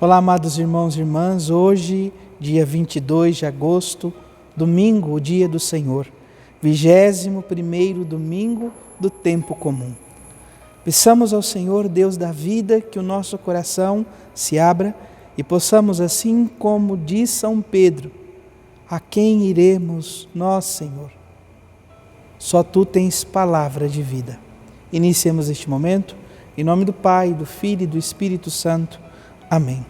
Olá, amados irmãos e irmãs, hoje, dia 22 de agosto, domingo, o dia do Senhor, 21º domingo do tempo comum. Peçamos ao Senhor, Deus da vida, que o nosso coração se abra e possamos, assim como diz São Pedro, a quem iremos nós, Senhor? Só Tu tens palavra de vida. Iniciemos este momento, em nome do Pai, do Filho e do Espírito Santo. Amém.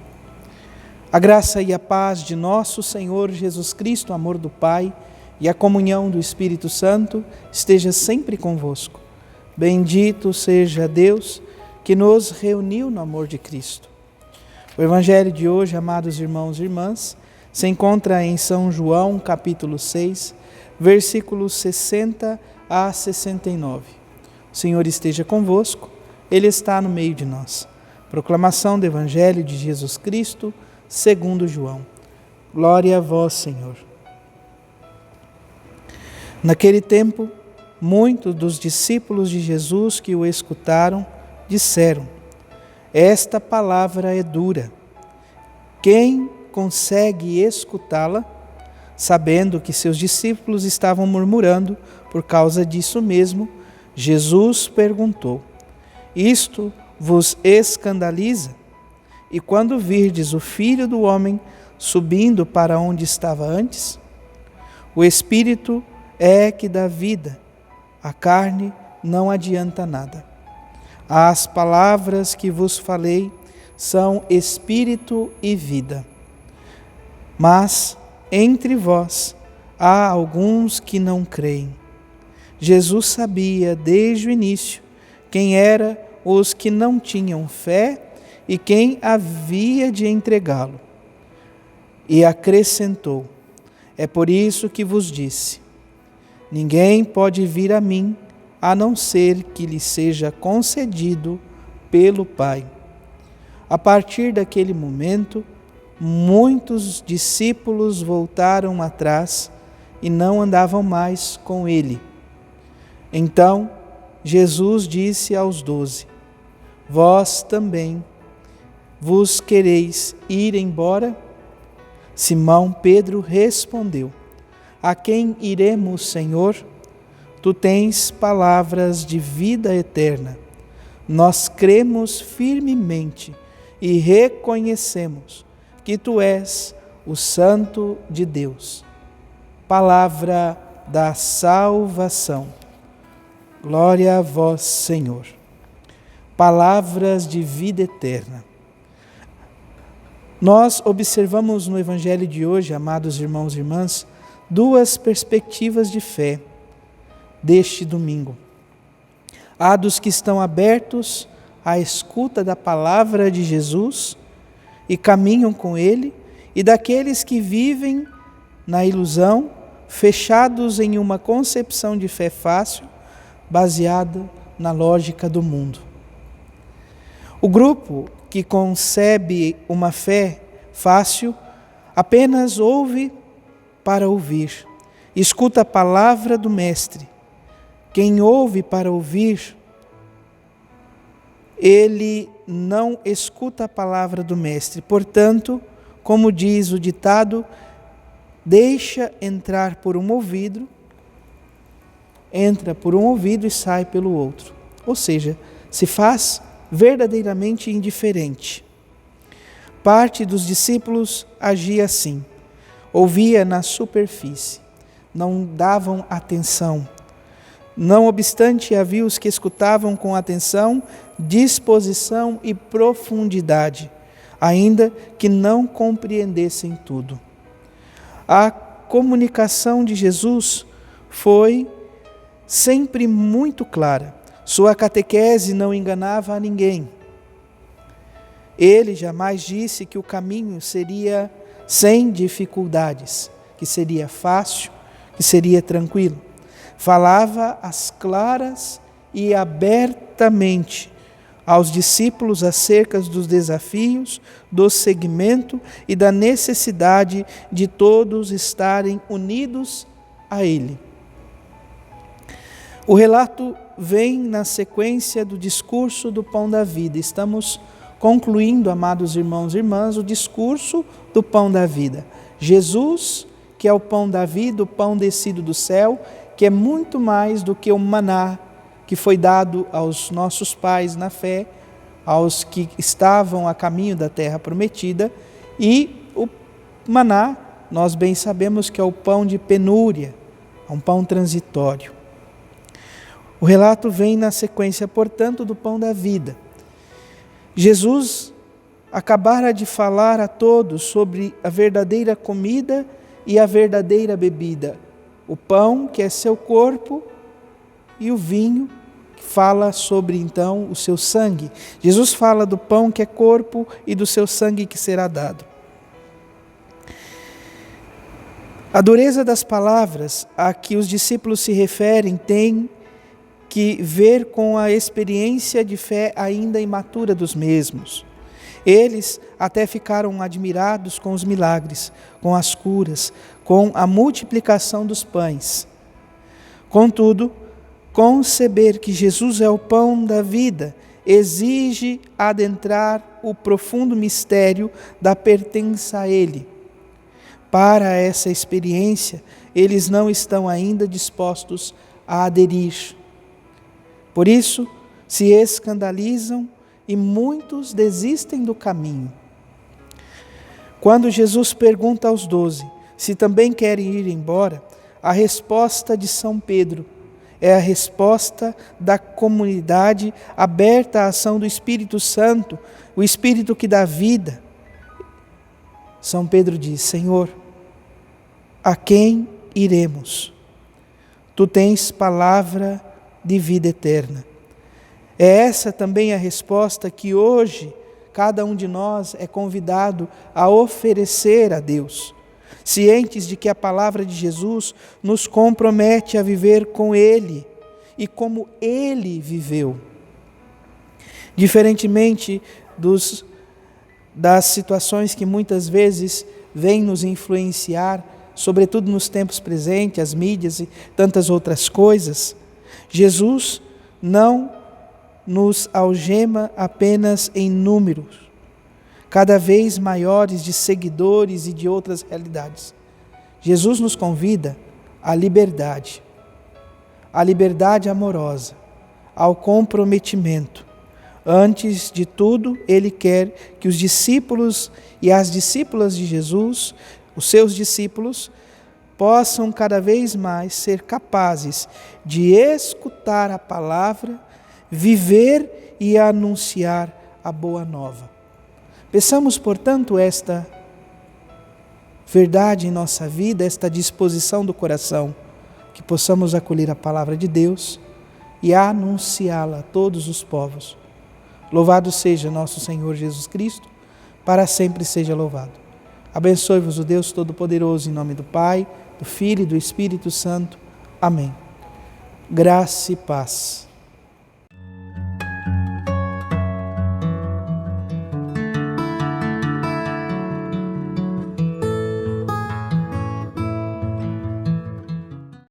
A graça e a paz de nosso Senhor Jesus Cristo, o amor do Pai e a comunhão do Espírito Santo esteja sempre convosco. Bendito seja Deus que nos reuniu no amor de Cristo. O Evangelho de hoje, amados irmãos e irmãs, se encontra em São João, capítulo 6, versículos 60 a 69. O Senhor esteja convosco, Ele está no meio de nós. Proclamação do Evangelho de Jesus Cristo, segundo João. Glória a vós, Senhor. Naquele tempo, muitos dos discípulos de Jesus que o escutaram disseram: esta palavra é dura. Quem consegue escutá-la? Sabendo que seus discípulos estavam murmurando por causa disso mesmo, Jesus perguntou: isto vos escandaliza? E quando virdes o Filho do Homem subindo para onde estava antes? O Espírito é que dá vida, a carne não adianta nada. As palavras que vos falei são Espírito e vida. Mas entre vós há alguns que não creem. Jesus sabia desde o início quem eram os que não tinham fé e quem havia de entregá-lo. E acrescentou: é por isso que vos disse, ninguém pode vir a mim, a não ser que lhe seja concedido pelo Pai. A partir daquele momento, muitos discípulos voltaram atrás e não andavam mais com ele. Então, Jesus disse aos 12: vós também vos quereis ir embora? Simão Pedro respondeu: a quem iremos, Senhor? Tu tens palavras de vida eterna. Nós cremos firmemente e reconhecemos que Tu és o Santo de Deus. Palavra da salvação. Glória a vós, Senhor. Palavras de vida eterna. Nós observamos no Evangelho de hoje, amados irmãos e irmãs, duas perspectivas de fé deste domingo. Há dos que estão abertos à escuta da palavra de Jesus e caminham com Ele, e daqueles que vivem na ilusão, fechados em uma concepção de fé fácil, baseada na lógica do mundo. O grupo que concebe uma fé fácil apenas ouve para ouvir, escuta a palavra do Mestre. Quem ouve para ouvir, ele não escuta a palavra do Mestre. Portanto, como diz o ditado, deixa entrar por um ouvido, entra por um ouvido e sai pelo outro. Ou seja, se faz verdadeiramente indiferente. Parte dos discípulos agia assim, ouvia na superfície, não davam atenção. Não obstante, havia os que escutavam com atenção, disposição e profundidade, ainda que não compreendessem tudo. A comunicação de Jesus foi sempre muito clara. Sua catequese não enganava a ninguém. Ele jamais disse que o caminho seria sem dificuldades, que seria fácil, que seria tranquilo. Falava às claras e abertamente aos discípulos acerca dos desafios, do seguimento e da necessidade de todos estarem unidos a Ele. O relato vem na sequência do discurso do Pão da Vida. Estamos concluindo, amados irmãos e irmãs, o discurso do pão da vida. Jesus, que é o pão da vida, o pão descido do céu, que é muito mais do que o maná que foi dado aos nossos pais na fé, aos que estavam a caminho da terra prometida, e o maná, nós bem sabemos que é o pão de penúria, um pão transitório. O relato vem na sequência, portanto, do pão da vida. Jesus acabara de falar a todos sobre a verdadeira comida e a verdadeira bebida. O pão, que é seu corpo, e o vinho, que fala sobre, então, o seu sangue. Jesus fala do pão que é corpo e do seu sangue que será dado. A dureza das palavras a que os discípulos se referem tem que ver com a experiência de fé ainda imatura dos mesmos. Eles até ficaram admirados com os milagres, com as curas, com a multiplicação dos pães. Contudo, conceber que Jesus é o pão da vida exige adentrar o profundo mistério da pertença a Ele. Para essa experiência, eles não estão ainda dispostos a aderir. Por isso, se escandalizam e muitos desistem do caminho. Quando Jesus pergunta aos 12 se também querem ir embora, a resposta de São Pedro é a resposta da comunidade aberta à ação do Espírito Santo, o Espírito que dá vida. São Pedro diz: Senhor, a quem iremos? Tu tens palavra de vida eterna. É essa também a resposta que hoje cada um de nós é convidado a oferecer a Deus, cientes de que a palavra de Jesus nos compromete a viver com Ele e como Ele viveu. Diferentemente das situações que muitas vezes vêm nos influenciar, sobretudo nos tempos presentes, as mídias e tantas outras coisas, Jesus não nos algema apenas em números, cada vez maiores de seguidores e de outras realidades. Jesus nos convida à liberdade amorosa, ao comprometimento. Antes de tudo, Ele quer que os discípulos e as discípulas de Jesus, os seus discípulos, possam cada vez mais ser capazes de escutar a palavra, viver e anunciar a boa nova. Peçamos, portanto, esta verdade em nossa vida, esta disposição do coração, que possamos acolher a palavra de Deus e anunciá-la a todos os povos. Louvado seja nosso Senhor Jesus Cristo, para sempre seja louvado. Abençoe-vos o Deus Todo-Poderoso, em nome do Pai, do Filho e do Espírito Santo. Amém. Graça e paz.